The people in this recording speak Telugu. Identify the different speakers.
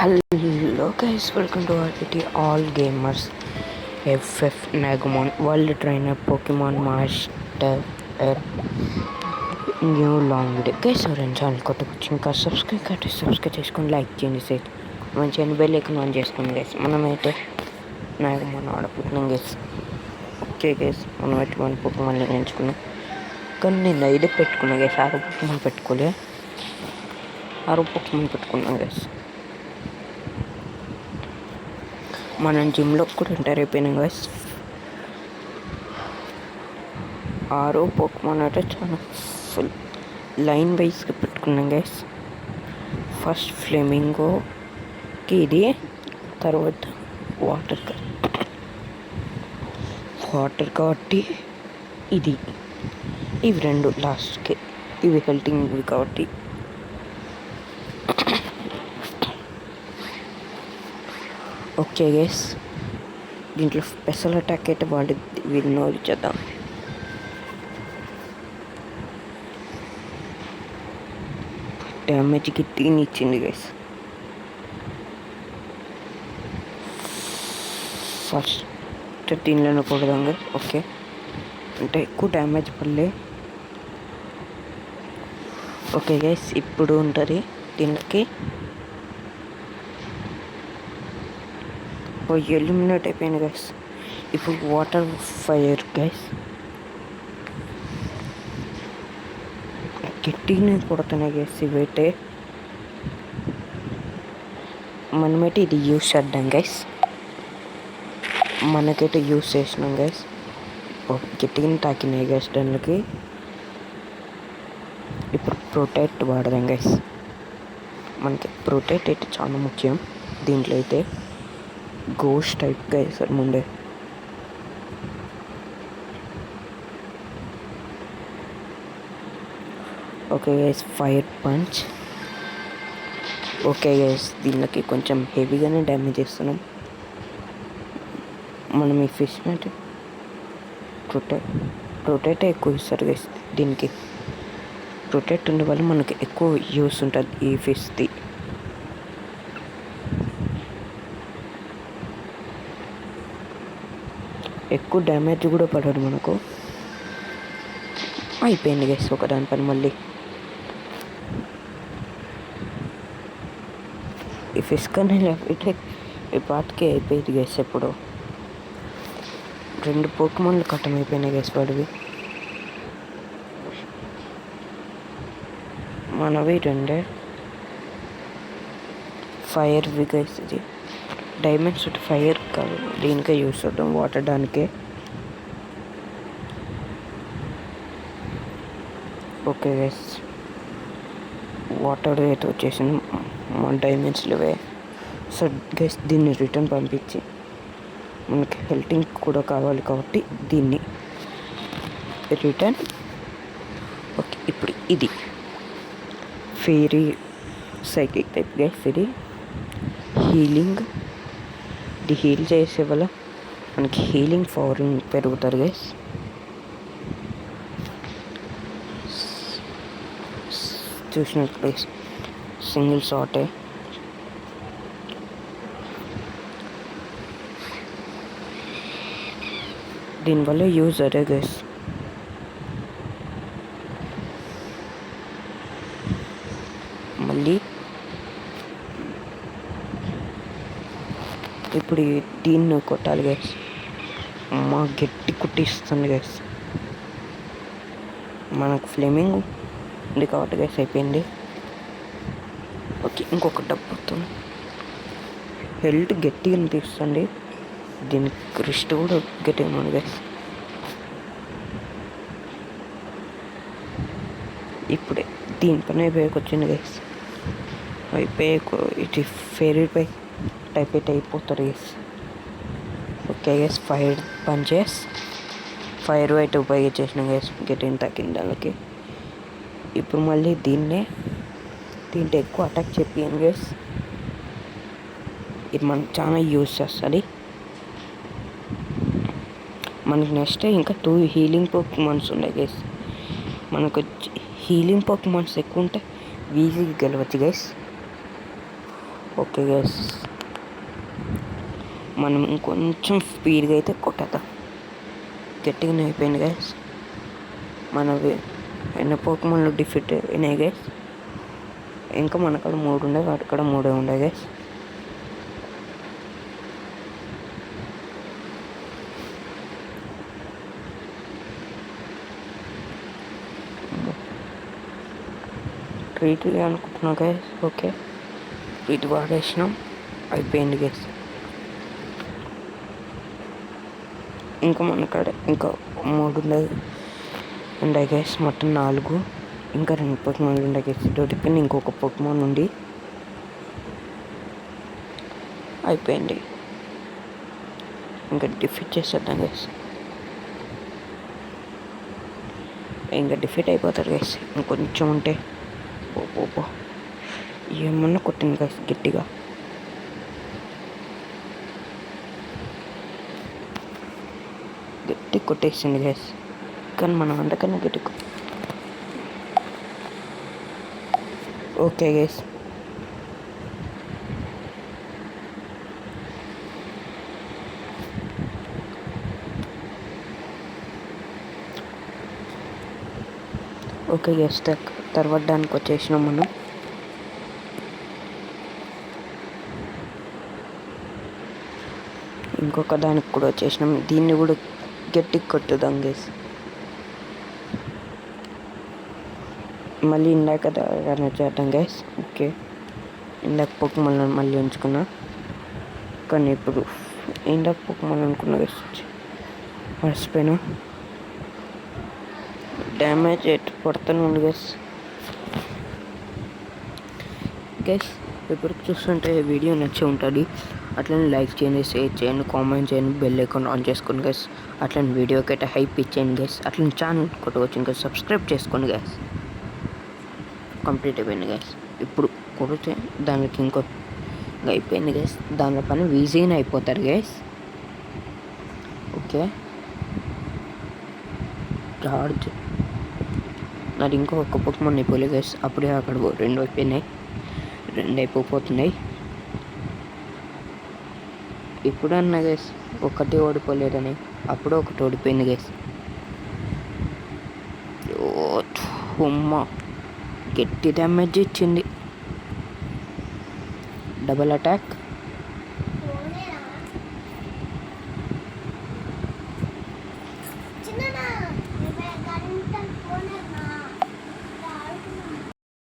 Speaker 1: Hello guys, welcome to RPT All Gamers FF Nagamon World Trainer Pokemon Master new long video guys ఎవరైనా ఛానల్ కొత్తగా వచ్చి ఇంకా సబ్స్క్రైబ్ చేసుకొని లైక్ చేయండి సార్ మంచిగా బెల్ ఐకాన్ ఆన్ చేసుకోండి గైస్. మనమైతే నాగమోన్ ఆడపోతున్నాం గైస్. ఓకే గైస్, మనమైతే మన పోకమాన్ ఎంచుకున్నాం, కానీ నేను ఇదే పెట్టుకున్నాను గైస్. 6 పోకమాన్ పెట్టుకోలే, 6 పోకమాన్ పెట్టుకున్నాను గైస్. మనం జిమ్లో కూడా ఎంటర్ అయిపోయినాం గైస్. 6 పోకమాన్ అయితే చాలా ఫుల్ లైన్ వైజ్గా పెట్టుకున్నాం గైస్. ఫస్ట్ ఫ్లెమింగోకి ఇది, తర్వాత వాటర్ కాబట్టి ఇది, ఇవి రెండు లాస్ట్కి, ఇవి హెల్తింగ్ కాబట్టి ఓకే గైస్. దీంట్లో స్పెషల్ అటాక్ అయితే వీళ్ళని ఓడించేద్దాం. డ్యామేజ్కి తీని ఇచ్చింది గైస్. ఫస్ట్ దీనిలోనే కొడదాం గైస్. ఓకే, అంటే ఎక్కువ డ్యామేజ్ పడలే. ఓకే గైస్, ఇప్పుడు ఉంటుంది దీనికి ఎలిమినేట్ అయిపోయింది గైస్. ఇప్పుడు వాటర్ ఫైర్ గైస్, గట్టిగానే కొడుతున్నాయి గైస్. ఇవైతే మనమైతే ఇది యూస్ చేద్దాం గైస్. మనకైతే యూస్ చేసినాం గైస్. గట్టిగానే తాకినాయి గైస్ దానికి. ఇప్పుడు ప్రొటెక్ట్ వాడదాం గైస్. మనకి ప్రొటెక్ట్ అయితే చాలా ముఖ్యం దీంట్లో. అయితే గోస్ట్ టైప్గా వేసారు ముందే. Okay guys, fire punch. Okay guys, దీనికి కొంచెం హెవీగానే డ్యామేజ్ చేస్తున్నాం. మనం ఈ ఫిష్ అంటే ప్రొటెక్ట్ ఎక్కువ ఇస్తారు గైస్. దీనికి ప్రొటెక్ట్ ఉండే వల్ల మనకి ఎక్కువ యూస్ ఉంటుంది ఈ ఫిష్ది. ఎక్కువ డ్యామేజ్ కూడా పడదు మనకు. అయిపోయింది గైస్ ఒక దానిపైన. మళ్ళీ ఈ ఫిష్ కానీ లేకపోతే ఈ పాతకే అయిపోయింది గైస్. ఎప్పుడు 2 పోకమాన్లు కట్టం అయిపోయినాయి గైస్ వాడివి. మనవి 2 ఫైర్వి గైస్. ఇది డైమండ్స్ ఫైర్ కాదు, దీనికే యూస్ చేద్దాం వాటర్ దానికే. ఓకే గైస్, వాటర్ అయితే వచ్చేసింది మన డైమండ్స్లోవే. సో గైస్, దీన్ని రిటర్న్ పంపించి మనకి హెల్తింగ్ కూడా కావాలి కాబట్టి దీన్ని రిటర్న్. ఓకే, ఇప్పుడు ఇది ఫెయిరీ సైకిల్ టైప్ గైస్. ఇది హీలింగ్. ఇది హీల్ చేసే వల్ల మనకి హీలింగ్ పవరింగ్ పెరుగుతారు గైస్. చూసినట్టు గైస్, సింగిల్ షాటే. దీనివల్ల యూజ్ అదే గైస్. మళ్ళీ ఇప్పుడు దీన్ని కొట్టాలి గైస్. మా గట్టి కుట్టిస్తుంది గైస్. మనకు ఫ్లేమింగ్ ఉంది కాబట్టి గైస్ అయిపోయింది. ఓకే, ఇంకొక డబ్బుతో హెల్త్ గట్టిగా తీస్తుంది. దీనికి రిస్ట్ కూడా గట్టిగా ఉంది గైస్. ఇప్పుడే దీనిపైన అయిపోయాక వచ్చింది గైస్. అయిపోయాక ఇది ఫెయిరీ పై టైప్ అయితే అయిపోతారు guys. Okay guys, fire punches fire అయితే ఉపయోగించేసినాం గైస్. గట్టిగా తాకింది దానికి. ఇప్పుడు మళ్ళీ దీంట్లో ఎక్కువ అటాక్ చెప్పాను గైస్. ఇది మనకు చాలా యూజ్ చేస్తుంది. మనకి నెక్స్ట్ ఇంకా 2 హీలింగ్ పోకమాన్స్ ఉన్నాయి గైస్. మనకు హీలింగ్ పోకమాన్స్ ఎక్కువ ఉంటే ఈజీగా గెలవచ్చు గైస్. ఓకే గైస్, మనం కొంచెం స్పీడ్గా అయితే కొట్టేద్దాం. గట్టిగానే అయిపోయింది గైస్. మనవి ఎన్ని పోకమన్లు డిఫీట్ అయినాయి గైస్. ఇంకా మనకాడ 3 ఉండే, వాటి కాడ 3 ఉండే గైస్. ట్రీట్ అనుకుంటున్నా గైస్. ఓకే, ట్రీట్ వాడేసినాం, అయిపోయింది గైస్. ఇంకా మన కాడ ఇంకా 3 ఉన్నాయి గైస్, మొత్తం 4. ఇంకా 2 పోకమాన్లు ఉన్నాయి గైస్. దొరికిపోయిన ఇంకొక పోకమాన్ ఉంది, అయిపోయింది. ఇంకా డిఫీట్ చేసేద్దాం గైస్. ఇంకా డిఫీట్ అయిపోతారు గైస్. ఇంకొంచెం ఉంటే ఓ ఏమన్నా కొట్టింది గైస్ గట్టిగా. గట్టి కొట్టేసింది గైస్, కానీ మనం అంతకన్నా గట్టి. ఓకే గైస్, ఓకే గైస్, తర్వాత దానికి వచ్చేసినాం మనం. ఇంకొక దానికి కూడా వచ్చేసినాం. దీన్ని కూడా గట్టిగా కొట్టుదాం గైస్. మళ్ళీ ఇందాక రన్ చేద్దాం గైస్. ఓకే, ఇందాక పోకమాన్ మళ్ళీ ఉంచుకున్నా, కానీ ఇప్పుడు ఇందాక పోకమాన్ అనుకున్నా గైస్, మర్చిపోయినా. డ్యామేజ్ ఎటు పడుతూనే ఉంది గైస్. గైస్, ఇప్పటికి చూస్తుంటే వీడియో నచ్చి ఉంటుంది. అట్లనే లైక్ చేయండి, షేర్ చేయండి, కామెంట్ చేయండి, బెల్ ఐకాన్ ఆన్ చేసుకోండి గైస్. అట్లనే వీడియోకి అయితే హైప్ ఇచ్చేయండి గైస్. అట్లనే ఛానల్ కొట్టవచ్చు ఇంకా సబ్స్క్రైబ్ చేసుకోండి గైస్. కంప్లీట్ అయిపోయింది గైస్. ఇప్పుడు కొడితే దానికి ఇంకా అయిపోయింది గైస్. దాని పని ఈజీగానే అయిపోతారు గైస్. ఓకే, చార్జ్ నాది ఇంకో ఒక్క పోకమాన్ అయిపోలే గైస్. అప్పుడే అక్కడ 2 అయిపోయినాయి, 2 అయిపోతున్నాయి. ఇప్పుడు అన్నా గైస్ ఒకటి ఓడిపోలేదని, అప్పుడు ఒకటి ఓడిపోయింది గైస్. గట్టి డ్యామేజ్ ఇచ్చింది. Double attack.